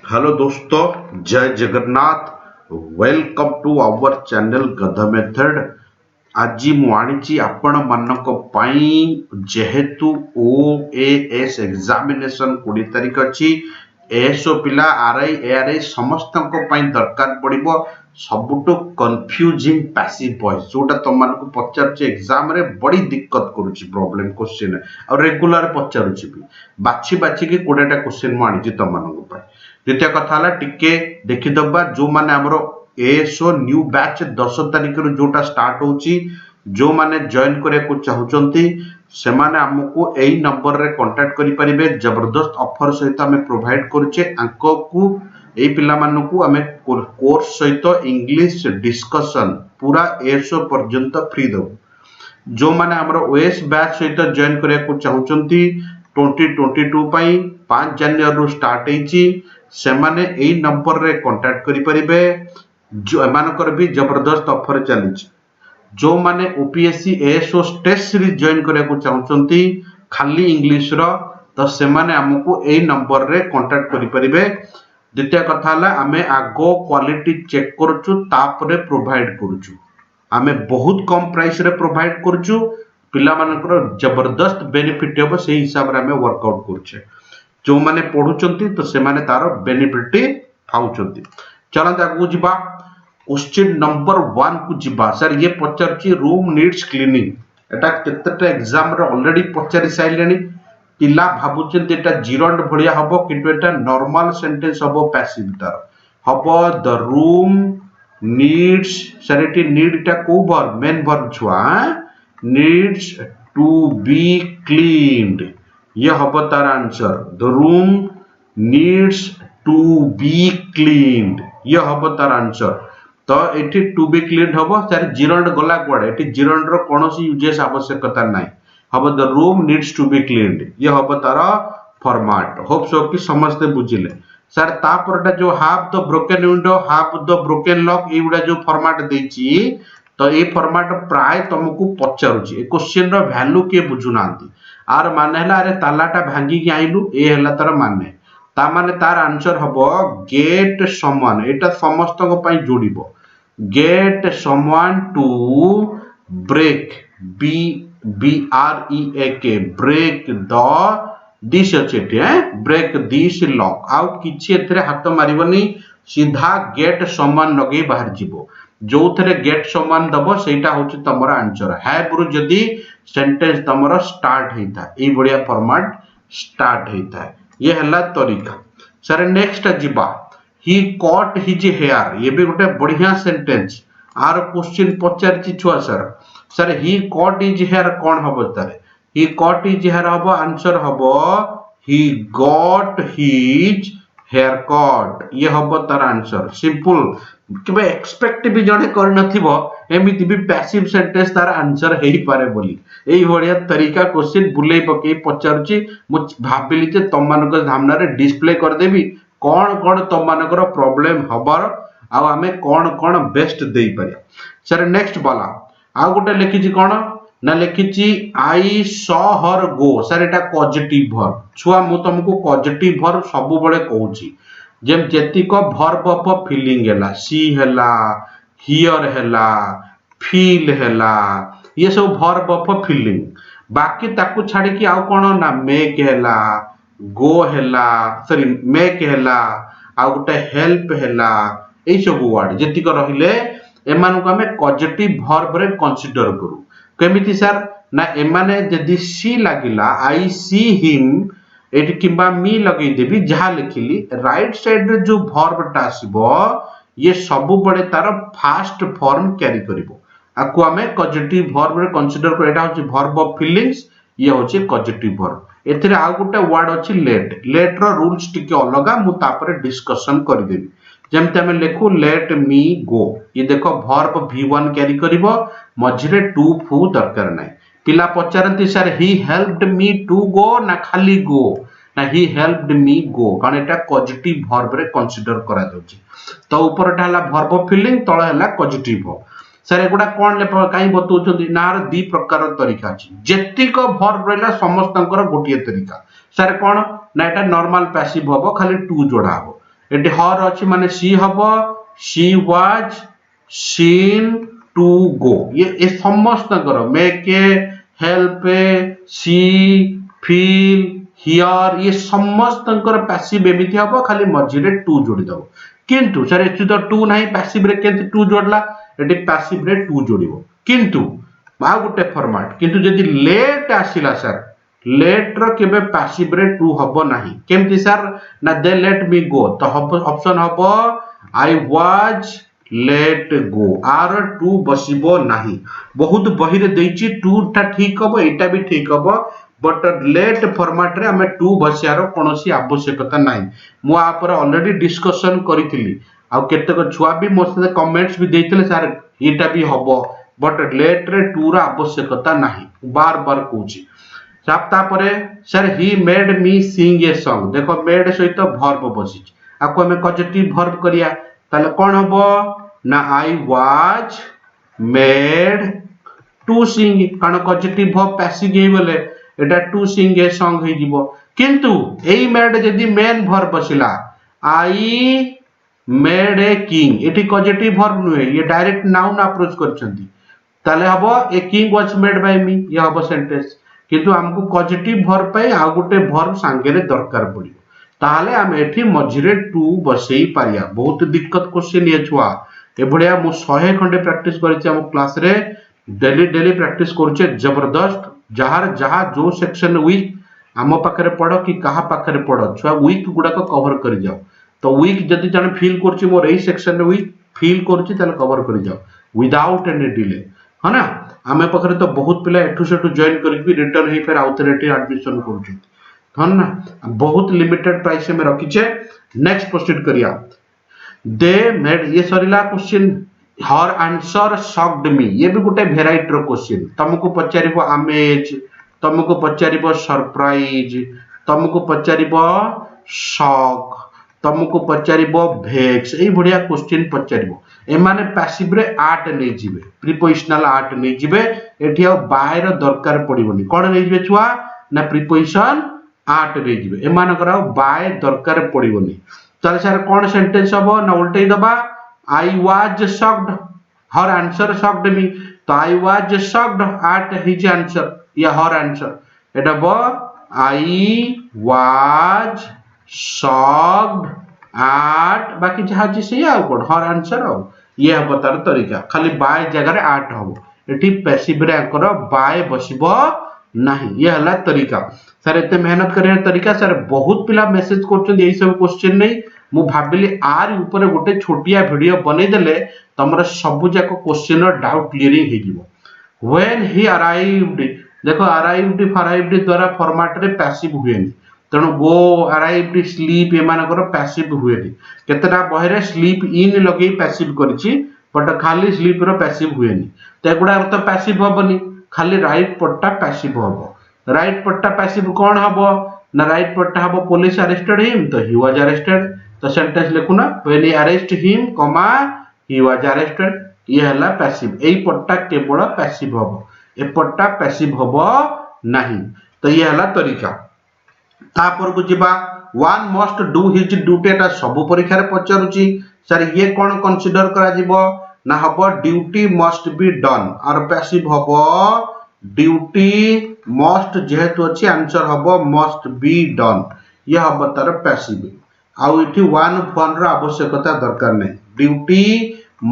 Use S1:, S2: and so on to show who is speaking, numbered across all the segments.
S1: Hello दोस्तों, जय Jagannath. Welcome to our channel गधा मेथड। आज मुझे आपण मानक पाई जेहेतु ओएएस एग्जामिनेशन 20 तारीख अच्छी एएसओ पिला आरआई एआरआई समस्त दरकार पड़ो सबुठ कन्फ्यूजिंग पैसिव वॉइस जोटा तुम मानक पचार एग्जाम रे बड़ी दिक्कत करुच्ची प्रॉब्लम क्वेश्चन और रेगुलर पचारुची भी बाछी बाछी 20टा क्वेश्चन मुझे तुम मानक द्वितीय कथा टिके देखीदबा जो माने हमरो एएसओ न्यू बैच 10 तारीख रु जोटा स्टार्ट होची जो माने जॉइन करे को चाहुचंती से माने हमको एई नंबर रे कांटेक्ट करि परिबे। जबरदस्त ऑफर सहित हमें प्रोवाइड करछे आंको को एई पिला मानकू हमें कोर्स सहित इंग्लिश डिस्कशन पूरा एएसओ पर्यंत फ्री दो। जो माने हमरो ओएस बैच सहित जॉइन करे को चाहुचंती 2022 पई 5 जनवरी रु स्टार्ट हेची से माने एई नंबर रे कांटेक्ट करि परिबे। जो एमानकर भी जबरदस्त ऑफर चली जो माने OPSC ASO test series join करे को चाहुचंती खाली इंग्लिश रो तो से माने हमको एई नंबर रे कांटेक्ट करि परिबे। द्वितीय कथा हला आमे आगो क्वालिटी चेक करछु तापरे प्रोवाइड करछु आमे बहुत कम प्राइस रे प्रोवाइड करछु पिला मानकर जबरदस्त बेनिफिट हेबो से हिसाब रे आमे वर्कआउट करछे जो माने पढुचंती तो से माने तारो बेनिफिट पाउचंती। चलंत आगु जिबा क्वेश्चन नंबर 1 को जिबा। सर ये पचारची रूम नीड्स क्लीनिंग एटा केतेटा एग्जाम रे ऑलरेडी पचारि साइलेनी पिला भाबुचंती एटा जिरंड भलिया हबो किंतु एटा नॉर्मल सेंटेंस हबो पैसिव तार हबो द रूम नीड्स। सर एटी नीड टा को वर्ब मेन वर्ब छुआ नीड्स टू बी क्लीन्ड ये हबो तार answer the room needs to be cleaned ये हबो तार आंसर। तो एठी टू बी क्लीन्ड हबो सर जिरंड गला कोडे एठी जिरंड रो कोनोसी यूजेस आवश्यकता नाही हबो the room needs to be cleaned ये हबो तार फॉर्मेट। होप सो कि समस्त बुझिले। सर तापरटा जो half the broken window half the broken lock एउडा जो फॉर्मेट देछि तो ए फॉर्मेट प्राय तुमको पचारुछि ए क्वेश्चन रो वैल्यू के बुझु नांती आर माने हला अरे तालाटा भांगी के आइलु ए हला तार माने ता माने तार आंसर हबो गेट समवन एटा समस्त को पई जोड़िबो get someone to break B B R E A K break the this अच्छे ब्रेक दिस लॉक आउ किछि एथरे हाथ मारिबनी सीधा गेट समवन लगे बाहर जीवो जो थे गेट समवन दबो सेटा होछि तमरा आंसर है पुरु जदी सेंटेंस तमरा स्टार्ट हेता ए बढ़िया फॉर्मेट स्टार्ट हेता ये हला तरीका। सर नेक्स्ट जिबा ही कॉट हिज हेयर ये भी गोटे बढ़िया सेंटेंस आर क्वेश्चन पचारछि छुआ sir he cut his hair कोन हबो तारे ही कॉट हिज हेयर हबो आंसर हबो he got his hair cut ये हबो तार आंसर सिंपल केबे एक्सपेक्ट भी जने कर नथिबो एमिति भी पैसिव सेंटेंस तार आंसर हेई पारे बोली एई बढ़िया तरीका क्वेश्चन बुलेई पके पचारछि मु भाबिली जे तम मानक सामना रे डिस्प्ले कर देबी कोन कोन तम मानकर प्रॉब्लम हबार आ हमें कोन कोन बेस्ट देई पारे। सर नेक्स्ट वाला आ गोटे लिखिछि कोन ना लिखिछि I saw her go. Sir एटा पॉजिटिव वर्ब छुआ मु तुमको पॉजिटिव वर्ब सब बळे कहूछि जेम जेतिक वर्ब ऑफ फीलिंग हैला सी हैला हियर हैला फील हैला ये सब वर्ब ऑफ फीलिंग बाकी ताकू छाड़ी कि आउ कोन ना मेक हैला गो हैला सॉरी मेक हैला आ गोटे हेल्प हैला ए सब वर्ड जेतिक रहिले एमानु को हमें पॉजिटिव वर्ब रे कंसीडर करू केमिति सर ना एमाने जदी सी लागिला आई सी हिम एटी किबा मी लगै देबी जहा लिखिली राइट साइड रे जो वर्ब टा आसीबो ये सब बड़े तार फास्ट फॉर्म कैरी करिवो आकु हमें पॉजिटिव वर्ब रे कंसीडर कर एटा होची वर्ब ऑफ फीलिंग्स ये होची पॉजिटिव वर्ब। एथिरे आ गुटे वर्ड अछि लेट लेट रो रूल्स टिके अलगा मु तापरे डिस्कशन करि देबी जेमते हमें लिखू लेट मी गो ये देखो वर्ब v1 कैरी करिवो मझरे टू फू दरकार नाही पिला पचारंती sir he helped me to go ना खाली गो ना ही हेल्प्ड मी गो कारण एटा पॉजिटिव वर्ब रे कंसीडर करा जाउची तो ऊपरटा हला वर्ब ऑफ फीलिंग तळ हला पॉजिटिव वर्ब। सर एगुडा कोन ले काई बतौछंती नार दी प्रकार तरीका अछि जेतिक वर्ब रहला समस्तंकर गोटिए तरीका। सर कोन ना एटा नॉर्मल पैसिव हबो खाली टू जोड़ा हबो एटी हर अछि माने शी हबो she was seen to go ये समस्त make help see feel hear ये समस्त पैसिव एमिति हम खाली मझिरे टू जोड़ी दब किंतु सर एथि तो टू नाही पैसिव रे केंति टू जोड़ला एटी पैसिव रे टू जोड़िबो किंतु आ गुटे फॉर्मेट किंतु जदि लेट आसिला सर लेट रो केबे पैसिव रे टू हबो नाही केमति सर ना दे लेट मी गो तो ऑप्शन हबो I was let go or to बसिबो नाही बहुत बही रे देछि टू टा ठीक हबो एटा भी ठीक हबो बट लेट फॉर्मेट रे हमें टू बसियार कोनोसी आवश्यकता नाही मु आ पर ऑलरेडी डिस्कशन करिथिली आ केतेक छुआ भी मो से कमेंट्स भी देथिले सर एटा भी हबो बट लेट रे टू रा आवश्यकता नाही बार बार कहूची साप्ता परे sir he made me sing a song देखो मेड सहित वर्ब बसिछ आको हमें पॉजिटिव वर्ब करिया ताले कोन हबो ना I was made to sing कारण पॉजिटिव वर्ब पैसिव हे बोले एटा टू सिंग ए सॉन्ग हे जिवो किंतु एई मेड जदी मेन वर्ब बसिला आई मेड ए किंग एटी पॉजिटिव वर्ब नुहे ये डायरेक्ट नाउन अप्रोच करछंती ताले हबो a king was made by me ये हबो सेंटेंस किंतु हमको पॉजिटिव वर्ब पे आ गुटे वर्ब सांगेरे दरकार पड़ियो ताले हम एठी मझिरे टू बसेई पारिया बहुत दिक्कत क्वेश्चन ये छुआ ए भड़िया मु 100 खंडे प्रैक्टिस करिछि हम क्लास रे डेली प्रैक्टिस करछे जबरदस्त जहार जहा जो सेक्शन वीक आम पाखरे पढ़ कि कहा पाखरे पढ़ छुआ वीक गुडा को कवर कर जाओ तो वीक जदि जने फील करछि मोर एई सेक्शन वीक फील करछि ताले कवर कर जाओ विदाउट एनी डिले है ना आम पाखरे तो बहुत पिला एठू सेठू जॉइन करके रिटर्न हे फेर आउथरेटी एडमिशन करछन है ना बहुत लिमिटेड प्राइस में रखिछे नेक्स्ट प्रोसीड करिया दे मेड ये सरीला क्वेश्चन हर आंसर शॉक्ड मी ये भी गोटे वेराइटी रो क्वेश्चन तुमको पचारिबो अमेज तुमको पचारिबो सरप्राइज तुमको पचारिबो शॉक तुमको पचारिबो भेक्स एई बढ़िया क्वेश्चन पचारिबो ए माने पैसिव रे आर्ट नै जिवे प्रीपोजिशनल आर्ट नै जिवे एठी आ बाय रो दरकार पड़िबोनी कोन नै जिवे छुआ ना प्रीपोजिशन आर्ट नै जिवे ए मानकर बाय दरकार पड़िबोनी चल सर कोन सेंटेंस हबो ना उल्टै दबा I was shocked. Her answer shocked me. तो I was shocked at his answer. या her answer. एटा बो I was shocked at बाकी जहाँ जी से या कोड her answer हो ये हबो तार तरीका खाली बाय जगह रे at हबो एठी पैसिव रे आकर बाय बसिबो नहीं ये हला तरीका सर एते मेहनत करे तरीका सर बहुत पिला मैसेज करछन एई सब क्वेश्चन नहीं मु भाबिली आर ऊपर गोटे छोटिया वीडियो बनै देले तमरा सब जाक क्वेश्चन डाउट क्लियरिंग हे जिवो व्हेन ही अराइव्ड देखो अराइव्ड द्वारा फॉर्मेट रे पैसिव हुएनी तणो गो अराइव्ड स्लीप ए मानकर पैसिव हुएनी केतरा बहरे स्लीप इन लगेई पैसिव करछि बट खाली स्लीप रो पैसिव हुएनी त एगुडा तो पैसिव होबनी खाली राइट पट्टा पैसिव होबो राइट पट्टा पैसिव कोन हबो ना राइट पट्टा हबो पुलिस अरेस्टेड हिम तो ही वाज अरेस्टेड तो सेंटेंस लिखुना when he arrest him comma he was arrested ये हला पैसिव एई पट्टा केवल पैसिव हबो ए पट्टा पैसिव हबो नहीं तो ये हला तरीका तापर को जिबा one must do his duty एटा सब परीक्षा रे पचारुची सर ये कोन कंसीडर करा जिवो ना हबो ड्यूटी मस्ट बी डन और पैसिव हबो ड्यूटी मस्ट जेहेतु अछि आंसर हबो मस्ट बी डन ये हबो तार पैसिव आउ इठी वन रो आवश्यकता दरकार नहीं ड्यूटी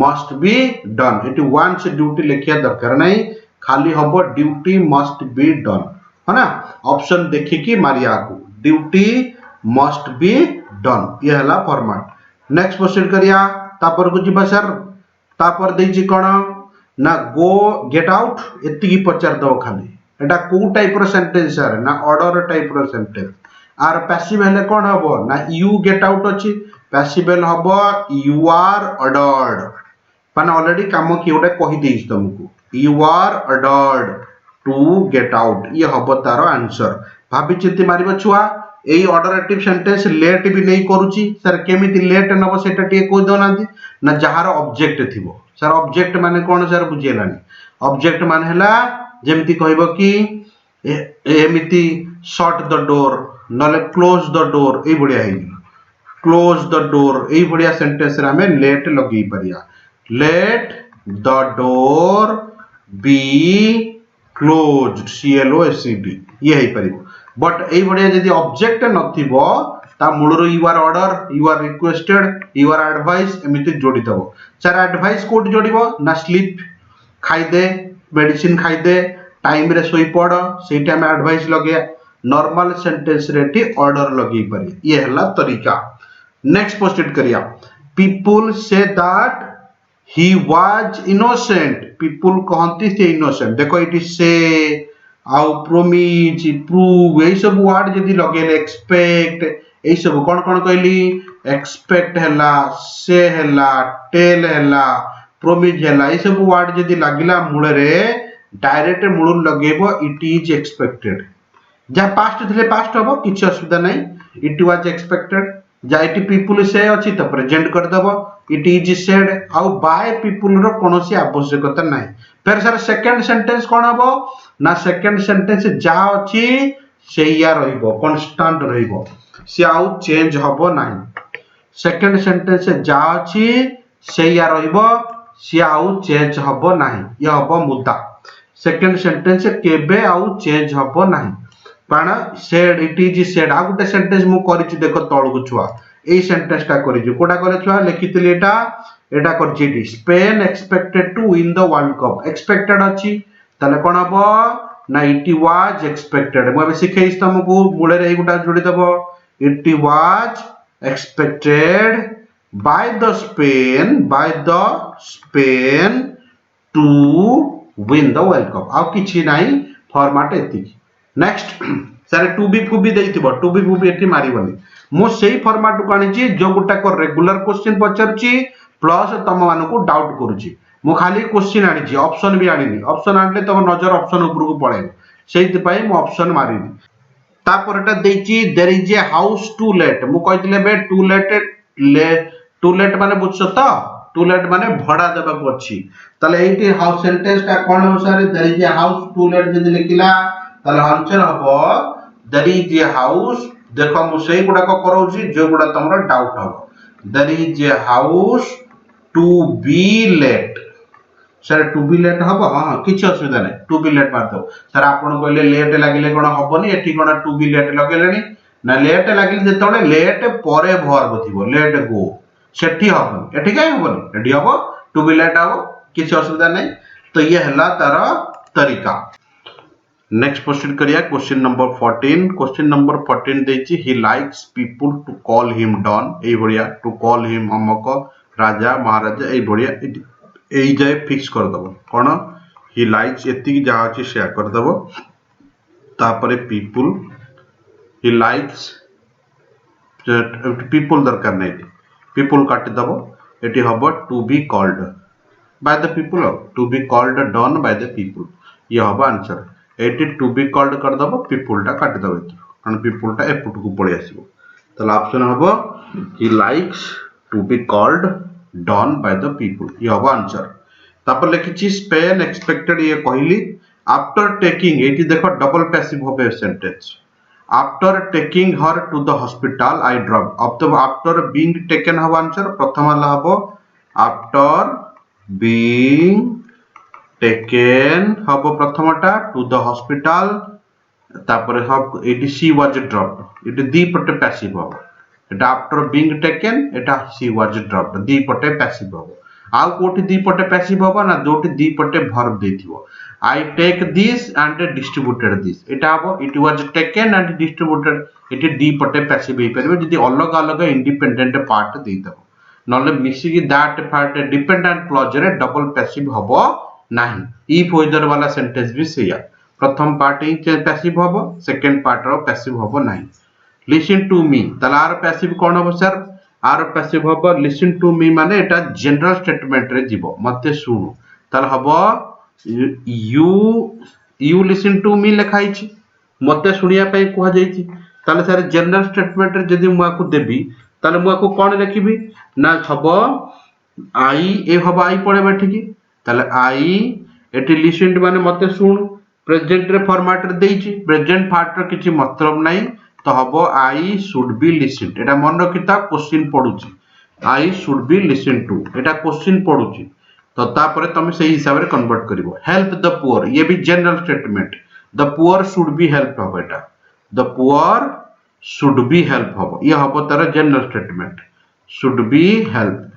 S1: मस्ट बी डन इठी वन से ड्यूटी लिखिया दरकार नहीं खाली हबो ड्यूटी मस्ट बी डन है ना ऑप्शन देखि कि मारिया को ड्यूटी मस्ट बी डन ये हला फॉर्मेट नेक्स्ट प्रोसीड करिया तापर को जिबा सर तापर देछि कोन ना गो गेट आउट एति की पचार दो खाली एटा को टाइप रो सेंटेंस सर ना ऑर्डर टाइप रो सेंटेंस आर पैसिव हेले कोन हबो ना यू गेट आउट अछि पैसिव हबो यू आर ऑर्डर्ड माने ऑलरेडी काम की ओडे कहि देइछ तुमको you are ordered to get out ये हबो तारो आंसर भाबी चिंती मारिबो छुआ एई ऑर्डरेटिव सेंटेंस लेट भी नहीं करूची सर केमिति लेट नबो सेटा टे को दोनांती ना जहार ऑब्जेक्ट थिबो सर ऑब्जेक्ट माने कोन सर बुझियलानी ऑब्जेक्ट माने हला जेमिति कहबो कि एमिति शट द डोर नले क्लोज द डोर ए बढ़िया है क्लोज द डोर एई बढ़िया सेंटेंस रे हमें लेट लगे परिया let the door be closed CLOSED ये है परिबो बट एई बढ़िया जदी ऑब्जेक्ट नथिबो ता मूलरो you are order you are requested you are advice एमिति जोड़ी दबो सर एडवाइस कोड जोड़िबो ना स्लीप खाई दे मेडिसिन खाई दे टाइम रे सोई पड़ से टाइम एडवाइस लगे नॉर्मल सेंटेंस रेटी ऑर्डर लगे पारे ये हला तरीका नेक्स्ट पोस्टेड करिया people say that he was innocent people कहंती से इनोसेंट देखो इट इज से आउ प्रोमिज प्रूव ए सब वर्ड जदी लगेले एक्सपेक्ट ए सब कोन कहली एक्सपेक्ट हला से हला टेल हला प्रोमिज हला ए सब वर्ड जदी लागिला मूल रे डायरेक्ट मूल लगेबो इट इज एक्सपेक्टेड जहाँ पास्ट थे पास्ट हम किसी असुविधा नहीं इट वाज एक्सपेक्टेड जहाँ इट पीपुल से अच्छी तो प्रेजेंट करदेव इट इज सेड आउ बाय पीपुल रो कोनोसी आवश्यकता नहीं फिर सर सेकंड सेंटेंस कौन हम ना सेकंड सेंटेंस जहाँ अच्छी से या रहिबो कांस्टेंट रहिबो से आउ चेंज हबो नहीं सेकंड सेंटेंस जहाँ अच्छी से या रहिबो से आउ चेंज हबो नहीं ये हबो मुद्दा सेकंड सेंटेंस केबे आउ चेंज हबो नहीं पाना said it is said uh Gute sentence मु करिछि देखो तळकु छुआ एई सेंटेंस टा करिछि कोडा करे छुआ लिखितली एटा करछि the Spain expected to win the world cup expected अछि तले कोन हबो ना इट वाज एक्सपेक्टेड मु अबे सिखेइस तुमको मूले रे एई गुटा जोड़ी दबो it was expected by the Spain to win the world cup आ किछि नाही फॉर्मेट एतिकी नेक्स्ट सर टू बी फुबी देइथिबो टू बी फुबी एठी मारिबनी मो सेही फॉर्मेट को आनिची जो गुटा को रेगुलर क्वेश्चन पचरची प्लस तम मानको को डाउट करूची मो खाली क्वेश्चन आनिची ऑप्शन भी आनिनी ऑप्शन आनले तम नजर ऑप्शन ऊपर को पळेबो सेहित पई मो ऑप्शन मारिनी तापर एटा देइची there is a house to let मो कहितले बे टू लेट माने बुझछो त टू लेट माने भड़ा देबा को अछि तले एठी हाउस सेंटेंस का कोन अनुसार there is a house to let जदी लिखिला ताले आंसर हबो देयर इज ए हाउस देखो मु सेही गुडा को करौची जो गुडा तमरा डाउट हबो there is a house to be let sir to be let हबो हां किछ असुविधा नै टू बी लेट मार दो सर आपन कहले लेट लागिले कोन हबोनी एठी कोन टू बी लेट लगेलेनी ना लेट लागिले जेतोले लेट परे वर्ब थिबो लेट गो सेठी हबो एठी काई हबोनी एठी हबो टू बी लेट हबो किछ असुविधा नै तो ये हला तार तरीका नेक्स्ट क्वेश्चन करिया क्वेश्चन नंबर 14 क्वेश्चन नंबर 14 देछि he likes people to call him don एई बढ़िया टू कॉल हिम अमक राजा महाराजा एई बढ़िया एई जाय फिक्स कर दबो कोन ही लाइक्स एति की जहा अछि शेयर कर दबो तापरे पीपल ही लाइक्स पीपल दरकार नै पीपल काट दबो एटी हबो to be called by the people to be called don by the people ये हबो आंसर एटी टू बी कॉल्ड कर दबो पीपल टा काट दबो कारण पीपल टा एपुट को पळे आसीबो तले ऑप्शन हबो he likes to be called don by the people ये हबो आंसर तापर लिखिछि स्पेन एक्सपेक्टेड ये कहली आफ्टर टेकिंग एटी देखो डबल पैसिव होबे sentence after taking her to the hospital I drop अब तो आफ्टर बीइंग टेकन हबो आंसर प्रथम वाला हबो आफ्टर बीइंग टेकन हबो प्रथमटा टू द हॉस्पिटल तापर हब एटी सी वाज ड्रॉप्ड एटी दी पटे पैसिव हबो एटा after being taken Etah C was dropped दी पटे पैसिव हबो आ कोठी दी पटे पैसिव हबो ना जोटी दी पटे वर्ब देथिबो I take this and distributed this एटा हबो it was taken and distributed एटी दी पटे पैसिव हे परबे जदी अलग अलग इंडिपेंडेंट पार्ट देइदबो नले मिसी की दैट पार्ट डिपेंडेंट क्लॉज रे डबल पैसिव हबो नहीं इफ वेदर वाला सेंटेंस भी सेया प्रथम पार्ट ही पैसिव हबो सेकंड पार्ट रो पैसिव हबो नहीं listen to me Talar passive कोन हबो सर आर पैसिव हबो लिसन टू मी माने एटा जनरल स्टेटमेंट रे जीवो मते सुनु तल हबो यू लिसन टू मी लिखाई छी मते सुनिया पई कोहा जाईची तले सर जनरल स्टेटमेंट रे जदी मु आकु देबी तले मु आकु कोन लिखिबी ना हबो आई ए हबो आई पड़े बैठी की तले आई एटी लिसन माने मते सुन प्रेजेंट रे फॉर्मेट रे देइची प्रेजेंट पार्ट रे किछि मतलब नाही तो हम आई शुड बी लिसन एटा मन रखिता क्वेश्चन पढुची I should be listen to एटा क्वेश्चन पढुची तो तापर तुम से हिसाब रे कन्वर्ट करिवो हेल्प द पुअर ये भी general statement the poor should be help हम एटा the poor should be help हम ये हम तार general statement should be help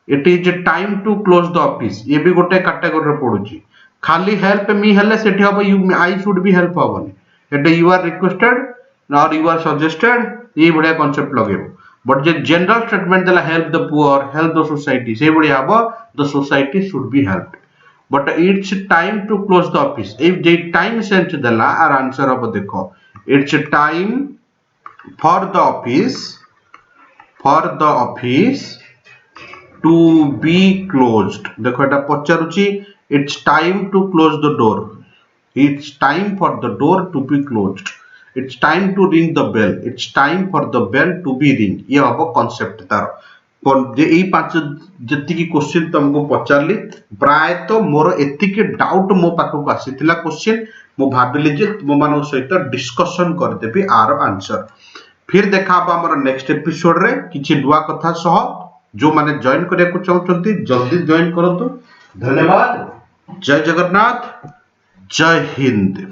S1: it is time to close the office ये भी गोटे कैटेगरी रे पढुची खाली हेल्प मी हेले सेठी हम you I should be help हबनी एटा यू आर रिक्वेस्टेड और यू आर सजेस्टेड ये बढ़िया कांसेप्ट लगेबो बट जे जनरल स्टेटमेंट देला help the poor help the society से बढ़िया हबो the society should be helped but it's time to close the office if जे टाइम सेंस देला आर आंसर हबो देखो it's time for the office to be closed देखो एटा पचारुची it's time to close the door it's time for the door to be closed it's time to ring the bell it's time for the bell to be ring ये हबो concept तार जे एई पांच जति की question तुमको पचारली प्राय तो मोर एतिके डाउट मो पाखो आसीतिला क्वेश्चन मो भाबिली जे तुम मानो सहित डिस्कशन कर देबी आर आंसर फिर देखा हमर नेक्स्ट एपिसोड रे किछि दुआ कथा सह जो माने जॉइन करिया को चाहउछंती जल्दी जॉइन करंतु धन्यवाद जय जगन्नाथ जय हिंद।